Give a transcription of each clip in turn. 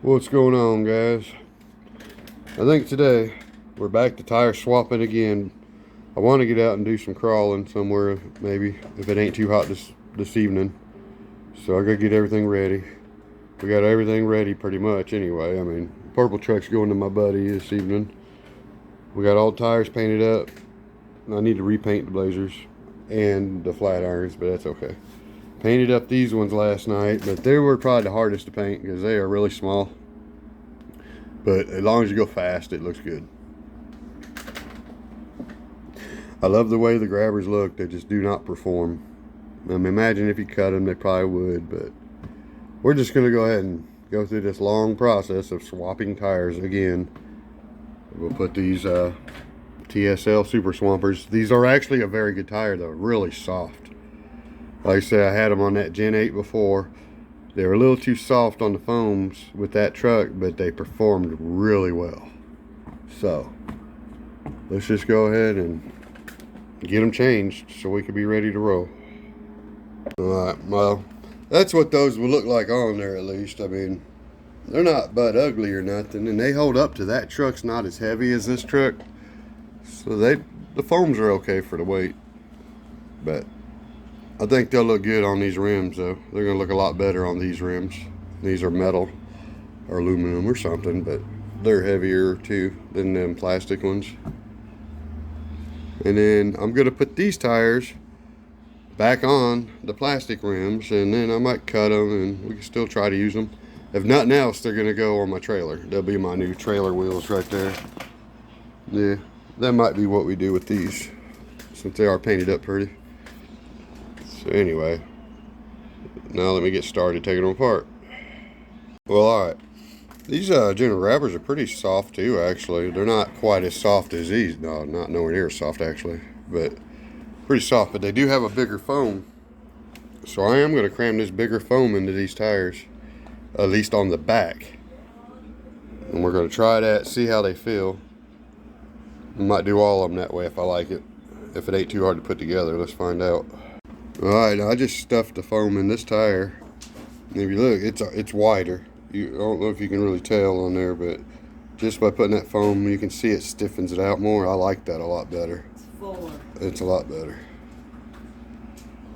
What's going on, guys? I think today we're back to tire swapping again. I want to get out and do some crawling somewhere, maybe, if it ain't too hot this evening. So I gotta get everything ready. We got everything ready pretty much anyway. I mean, purple truck's going to my buddy this evening. We got all the tires painted up. I need to repaint the Blazers and the flat irons, but that's okay. Painted up these ones last night, but they were probably the hardest to paint because they are really small. But as long as you go fast, it looks good. I love the way the grabbers look. They just do not perform. I mean, imagine if you cut them, they probably would, but we're just going to go ahead and go through this long process of swapping tires again. We'll put these TSL Super Swampers. These are actually a very good tire, though. Really soft. Like I said, I had them on that Gen 8 before. They were a little too soft on the foams with that truck, but they performed really well. So, let's just go ahead and get them changed so we can be ready to roll. Alright, well, that's what those would look like on there at least. I mean, they're not butt ugly or nothing, and they hold up to that. Truck's not as heavy as this truck. So the foams are okay for the weight. But I think they'll look good on these rims, though. They're going to look a lot better on these rims. These are metal or aluminum or something, but they're heavier too than them plastic ones. And then I'm going to put these tires back on the plastic rims, and then I might cut them and we can still try to use them. If nothing else, they're going to go on my trailer. They'll be my new trailer wheels right there. Yeah, that might be what we do with these, since they are painted up pretty. So anyway, now let me get started taking them apart. Well, alright. These general wrappers are pretty soft too, actually. They're not quite as soft as these. No, not nowhere near as soft, actually. But pretty soft, but they do have a bigger foam. So I am going to cram this bigger foam into these tires, at least on the back. And we're going to try that, see how they feel. I might do all of them that way if I like it. If it ain't too hard to put together, let's find out. Alright, I just stuffed the foam in this tire. And if you look, it's wider. I don't know if you can really tell on there, but just by putting that foam, you can see it stiffens it out more. I like that a lot better. It's fuller. It's a lot better.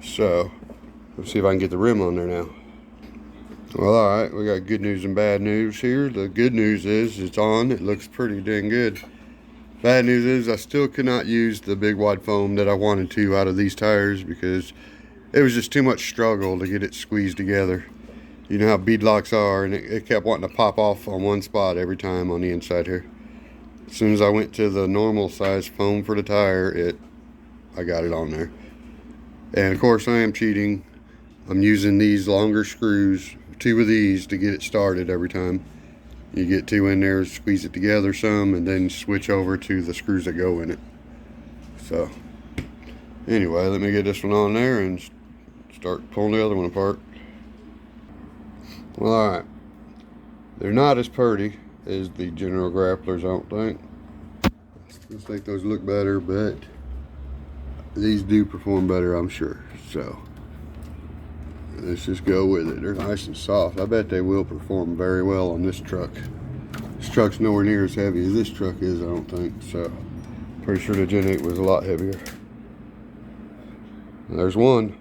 So, let's see if I can get the rim on there now. Well, alright, we got good news and bad news here. The good news is it's on. It looks pretty dang good. Bad news is I still could not use the big wide foam that I wanted to out of these tires because it was just too much struggle to get it squeezed together. You know how beadlocks are, and it kept wanting to pop off on one spot every time on the inside here. As soon as I went to the normal size foam for the tire, I got it on there. And of course I am cheating. I'm using these longer screws, 2 of these, to get it started every time. You get 2 in there, squeeze it together some, and then switch over to the screws that go in it. So, anyway, let me get this one on there and start pulling the other one apart. Well, alright. They're not as pretty as the general grapplers, I don't think. I think those look better, but these do perform better, I'm sure. So, let's just go with it. They're nice and soft. I bet they will perform very well on this truck. This truck's nowhere near as heavy as this truck is, I don't think. So, pretty sure the Gen 8 was a lot heavier. There's one.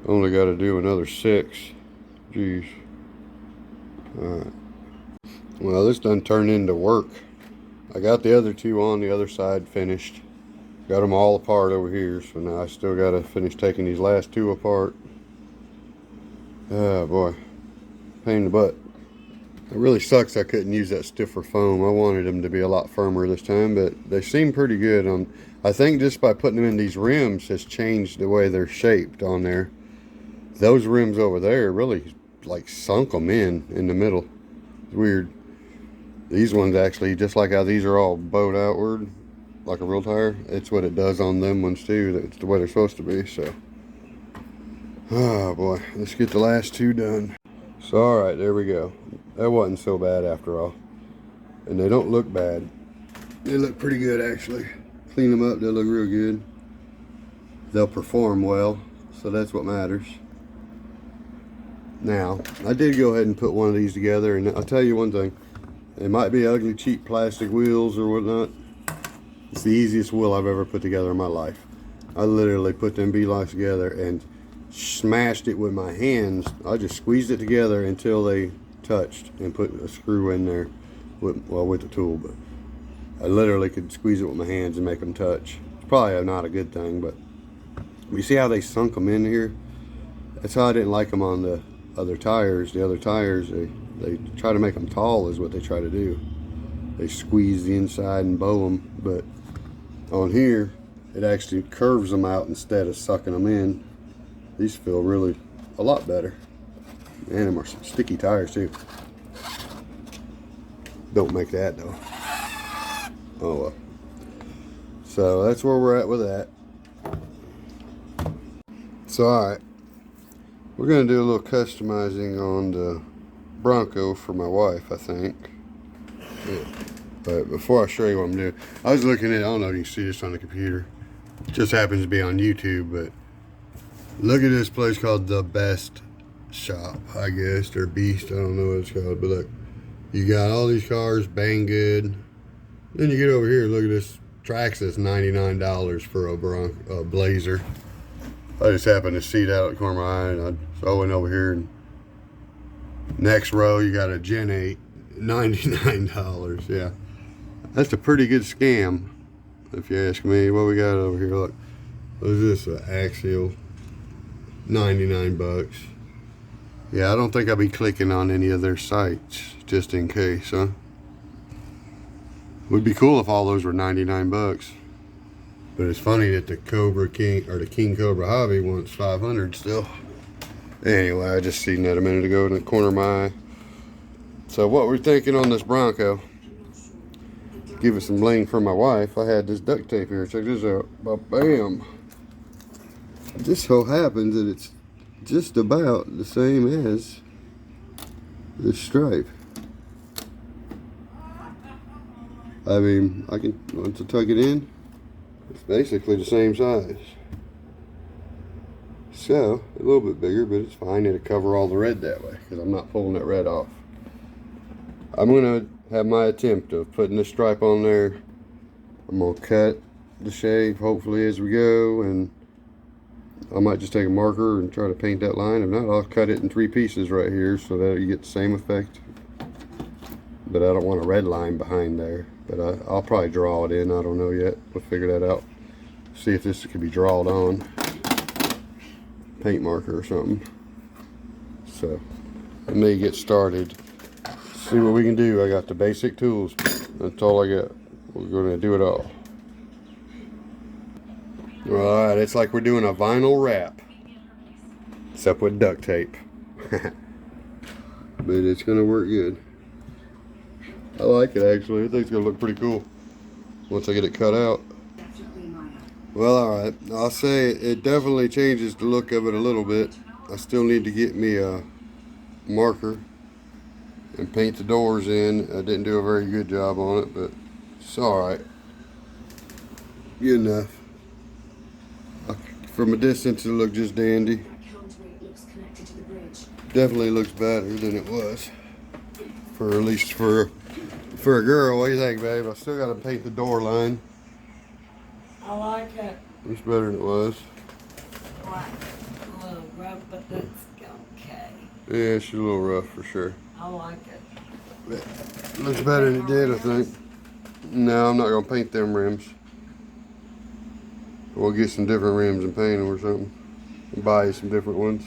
Only got to do another 6. Jeez. Alright. Well, this done turned into work. I got the other 2 on the other side finished. Got them all apart over here, so now I still got to finish taking these last 2 apart. Oh boy, pain in the butt. It really sucks I couldn't use that stiffer foam. I wanted them to be a lot firmer this time, but they seem pretty good. I think just by putting them in these rims has changed the way they're shaped on there. Those rims over there really like sunk them in the middle. It's weird. These ones actually, just like how these are all bowed outward, like a real tire, it's what it does on them ones too. That's the way they're supposed to be. So, oh boy, let's get the last 2 done. So alright, there we go. That wasn't so bad after all. And they don't look bad. They look pretty good actually. Clean them up, they'll look real good. They'll perform well, so that's what matters. Now, I did go ahead and put one of these together, and I'll tell you one thing. It might be ugly, cheap plastic wheels or whatnot. It's the easiest wheel I've ever put together in my life. I literally put them B-locks together and smashed it with my hands. I just squeezed it together until they touched and put a screw in there with the tool. But I literally could squeeze it with my hands and make them touch. It's probably not a good thing, but you see how they sunk them in here? That's how I didn't like them on the other tires. The other tires, they try to make them tall is what they try to do. They squeeze the inside and bow them, but on here, it actually curves them out instead of sucking them in. These feel really a lot better. And them are some sticky tires too. Don't make that though. Oh well. So that's where we're at with that. So alright. We're going to do a little customizing on the Bronco for my wife, I think. Yeah. But before I show you what I'm doing, I was looking at, I don't know if you can see this on the computer. It just happens to be on YouTube, but look at this place called The Best Shop, I guess, or Beast, I don't know what it's called. But look, you got all these cars, bang good. Then you get over here, look at this Traxxas, $99 for a Blazer. I just happened to see that out of the corner of my eye, and so I went over here, and next row you got a Gen 8, $99. Yeah, that's a pretty good scam, if you ask me. What we got over here? Look, what is this? An Axial, 99 bucks. Yeah, I don't think I'll be clicking on any of their sites just in case, huh? Would be cool if all those were 99 bucks. But it's funny that the Cobra King, or the King Cobra Hobby wants 500 still. Anyway, I just seen that a minute ago in the corner of my eye. So what we're thinking on this Bronco, give it some bling for my wife. I had this duct tape here. Check this out. Bam. It just so happens that it's just about the same as this stripe. I mean, I can, once I tuck it in, it's basically the same size. So, a little bit bigger, but it's fine. It'll cover all the red that way, because I'm not pulling that red off. I'm going to have my attempt of putting the stripe on there. I'm going to cut the shape, hopefully, as we go, and I might just take a marker and try to paint that line. If not, I'll cut it in 3 pieces right here, so that you get the same effect. But I don't want a red line behind there. But I'll probably draw it in. I don't know yet. We'll figure that out. See if this can be drawn on. Paint marker or something. So, let me get started. See what we can do. I got the basic tools. That's all I got. We're going to do it all. Alright, it's like we're doing a vinyl wrap. Except with duct tape. But it's going to work good. I like it actually. I think it's going to look pretty cool once I get it cut out. Well, alright. I'll say it definitely changes the look of it a little bit. I still need to get me a marker and paint the doors in. I didn't do a very good job on it, but it's alright. Good enough. From a distance it looked just dandy. Definitely looks better than it was. For at least for a girl. What do you think, babe? I still got to paint the door line. I like it. It's better than it was. Like a little rough, but that's okay. Yeah, she's a little rough for sure. I like it. But looks better than it did, I think. No, I'm not going to paint them rims. We'll get some different rims and paint them or something. Buy you some different ones.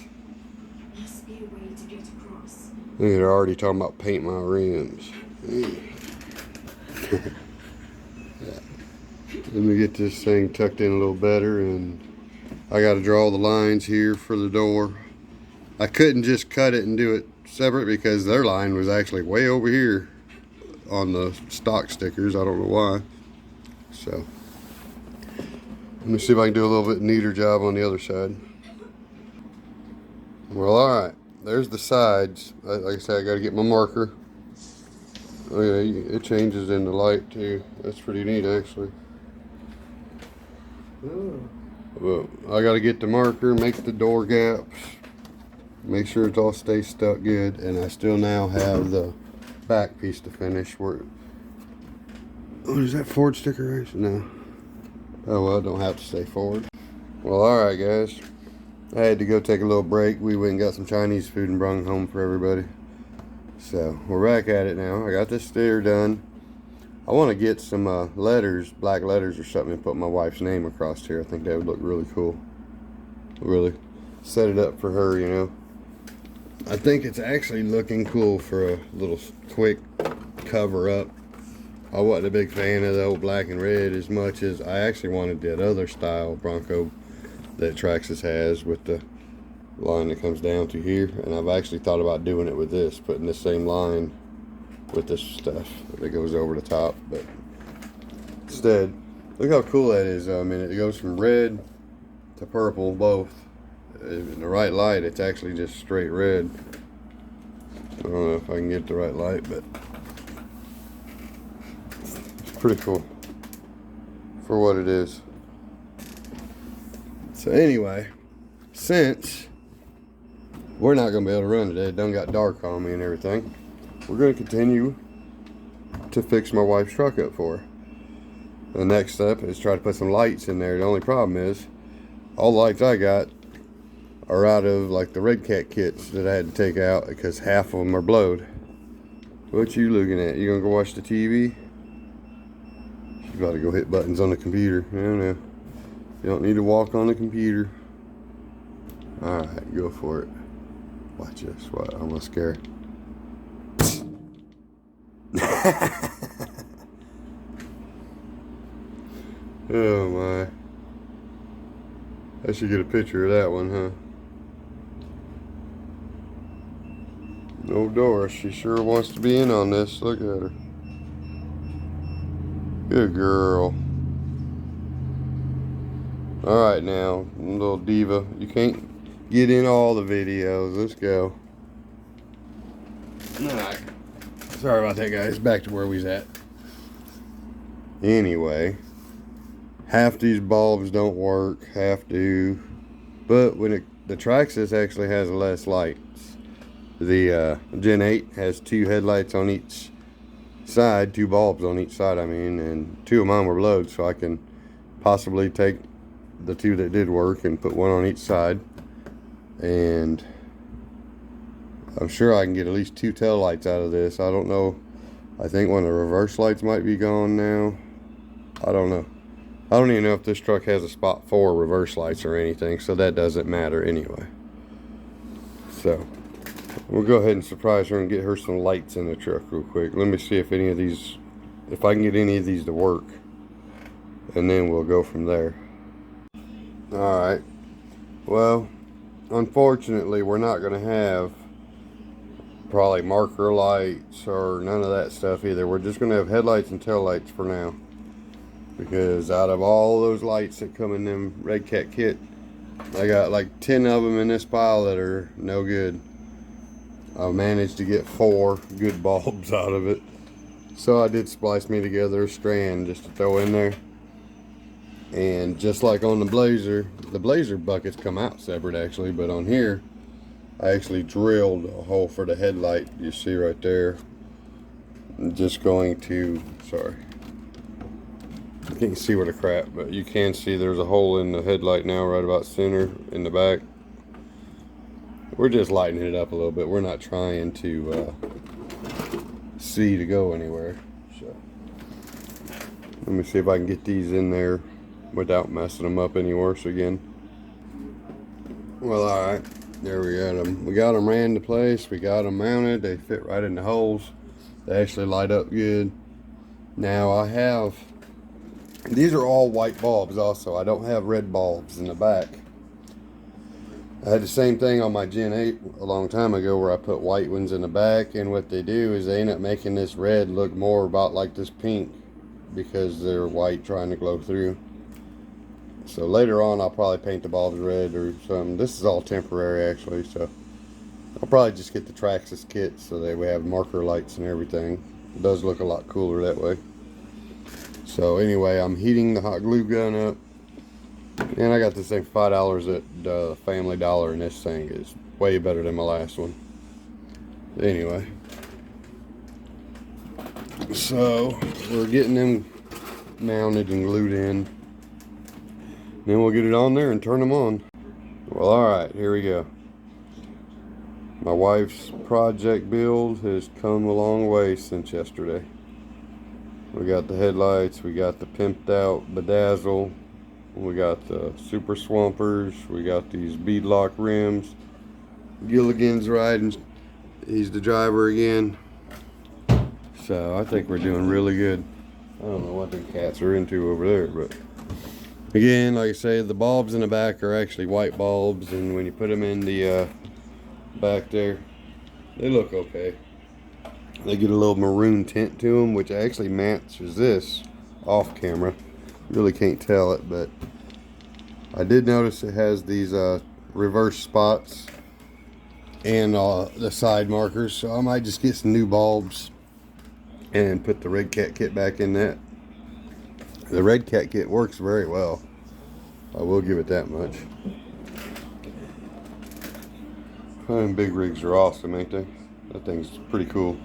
Must be a way to get across. I think they're already talking about paint my rims. Let me get this thing tucked in a little better, and I got to draw the lines here for the door. I couldn't just cut it and do it separate because their line was actually way over here on the stock stickers. I don't know why. So let me see if I can do a little bit neater job on the other side. Well, alright. There's the sides. Like I said, I got to get my marker. Oh yeah, it changes in the light too. That's pretty neat actually. Well, I got to get the marker, make the door gaps. Make sure it all stays stuck good. And I still now have the back piece to finish. What is that, Ford sticker? No. Oh well, it don't have to stay Ford. Well, alright guys. I had to go take a little break. We went and got some Chinese food and brought it home for everybody. So we're back at it now. I got this steer done. I want to get some letters, black letters or something, and put my wife's name across here. I think that would look really cool. Really set it up for her, you know. I think it's actually looking cool for a little quick cover up. I wasn't a big fan of the old black and red as much as I actually wanted that other style Bronco that Traxxas has with the line that comes down to here. And I've actually thought about doing it with this, putting the same line with this stuff that goes over the top. But instead, look how cool that is. I mean, it goes from red to purple, both. In the right light, it's actually just straight red. I don't know if I can get the right light, but it's pretty cool for what it is. So anyway, since we're not going to be able to run today, it done got dark on me and everything, we're going to continue to fix my wife's truck up for her. The next step is try to put some lights in there. The only problem is, all the lights I got are out of like the Red Cat kits that I had to take out because half of them are blowed. What you looking at? You gonna go watch the TV? She's about to go hit buttons on the computer. I don't know. You don't need to walk on the computer. Alright, go for it. Watch this. What? I'm gonna scare her. Oh my. I should get a picture of that one, huh? No, Doris, she sure wants to be in on this. Look at her. Good girl. Alright now, little diva. You can't get in all the videos. Let's go. Alright. Sorry about that, guys. Back to where we was at. Anyway. Half these bulbs don't work. Half do. But when the Traxxas actually has less lights. The Gen 8 has 2 headlights on each side, 2 bulbs on each side, I mean, and 2 of mine were blowed, so I can possibly take the 2 that did work and put 1 on each side. And I'm sure I can get at least 2 tail lights out of this. I don't know. I think one of the reverse lights might be gone now. I don't know. I don't even know if this truck has a spot for reverse lights or anything, so that doesn't matter anyway. So we'll go ahead and surprise her and get her some lights in the truck real quick. Let me see if any of these, if I can get any of these to work, and then we'll go from there. Alright, well, unfortunately we're not going to have probably marker lights or none of that stuff either. We're just going to have headlights and tail lights for now, because out of all those lights that come in them Red Cat kit, I got like 10 of them in this pile that are no good. I managed to get 4 good bulbs out of it, so I did splice me together a strand just to throw in there. And just like on the Blazer buckets come out separate actually, but on here I actually drilled a hole for the headlight. You see right there. I'm just going to, sorry, you can't see where the crap, but you can see there's a hole in the headlight now right about center in the back. We're just lightening it up a little bit. We're not trying to see to go anywhere. So let me see if I can get these in there without messing them up any worse again. Well, alright, there we got them. We got them ran to place. We got them mounted. They fit right in the holes. They actually light up good. Now I have, these are all white bulbs also. I don't have red bulbs in the back. I had the same thing on my Gen 8 a long time ago where I put white ones in the back, and what they do is they end up making this red look more about like this pink because they're white trying to glow through. So later on I'll probably paint the bulbs red or something. This is all temporary actually, so I'll probably just get the Traxxas kit so that we have marker lights and everything. It does look a lot cooler that way. So anyway, I'm heating the hot glue gun up. And I got this thing for $5 at Family Dollar, and this thing is way better than my last one. Anyway, so we're getting them mounted and glued in. Then we'll get it on there and turn them on. Well, alright, here we go. My wife's project build has come a long way since yesterday. We got the headlights, we got the pimped out badazzle, we got the super swampers, we got these beadlock rims. Gilligan's riding, he's the driver again. So I think we're doing really good. I don't know what the cats are into over there, but again, like I say, the bulbs in the back are actually white bulbs, and when you put them in the back there, they look okay. They get a little maroon tint to them, which actually matches this off camera. Really can't tell it, but I did notice it has these reverse spots and the side markers, so I might just get some new bulbs and put the Red Cat kit back in that. The Red Cat kit works very well, I will give it that much. And big rigs are awesome, ain't they? That thing's pretty cool.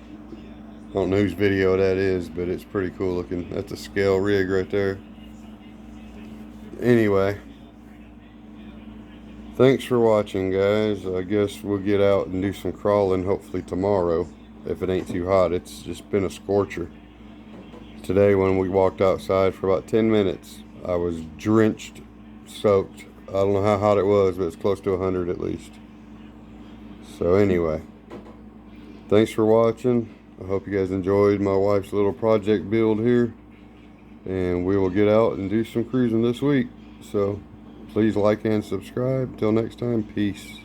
I don't know whose video that is, but it's pretty cool looking. That's a scale rig right there. Anyway, thanks for watching, guys. I guess we'll get out and do some crawling hopefully tomorrow, if it ain't too hot. It's just been a scorcher. Today when we walked outside for about 10 minutes, I was drenched, soaked. I don't know how hot it was, but it's close to 100 at least. So anyway, thanks for watching. I hope you guys enjoyed my wife's little project build here, and we will get out and do some cruising this week. So please like and subscribe. Till next time, peace.